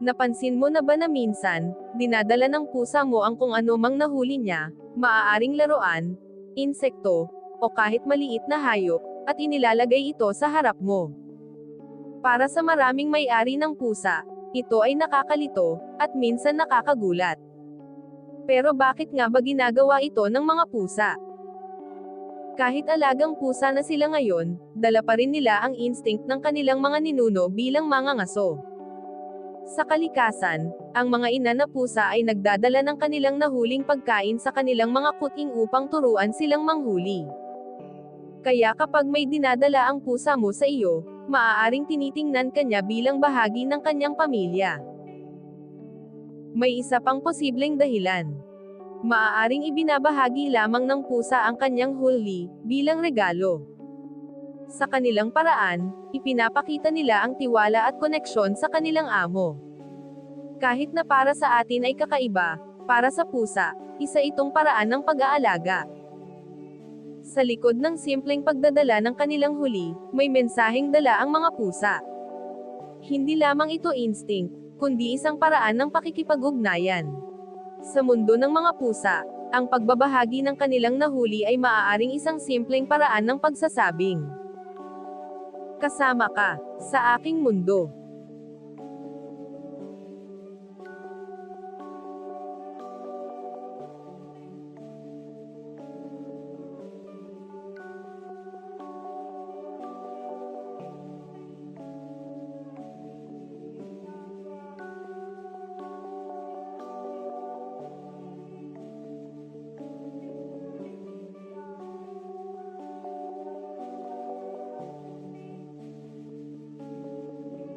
Napansin mo na ba na minsan, dinadala ng pusa mo ang kung ano mang nahuli niya, maaaring laruan, insekto, o kahit maliit na hayop, at inilalagay ito sa harap mo? Para sa maraming may-ari ng pusa, ito ay nakakalito, at minsan nakakagulat. Pero bakit nga ba ginagawa ito ng mga pusa? Kahit alagang pusa na sila ngayon, dala pa rin nila ang instinct ng kanilang mga ninuno bilang mangangaso. Sa kalikasan, ang mga ina na pusa ay nagdadala ng kanilang nahuling pagkain sa kanilang mga kuting upang turuan silang manghuli. Kaya kapag may dinadala ang pusa mo sa iyo, maaaring tinitingnan ka niya bilang bahagi ng kanyang pamilya. May isa pang posibleng dahilan. Maaaring ibinabahagi lamang ng pusa ang kanyang huli, bilang regalo. Sa kanilang paraan, ipinapakita nila ang tiwala at koneksyon sa kanilang amo. Kahit na para sa atin ay kakaiba, para sa pusa, isa itong paraan ng pag-aalaga. Sa likod ng simpleng pagdadala ng kanilang huli, may mensaheng dala ang mga pusa. Hindi lamang ito instinct, kundi isang paraan ng pakikipag-ugnayan. Sa mundo ng mga pusa, ang pagbabahagi ng kanilang nahuli ay maaaring isang simpleng paraan ng pagsasabing, "Kasama ka sa aking mundo."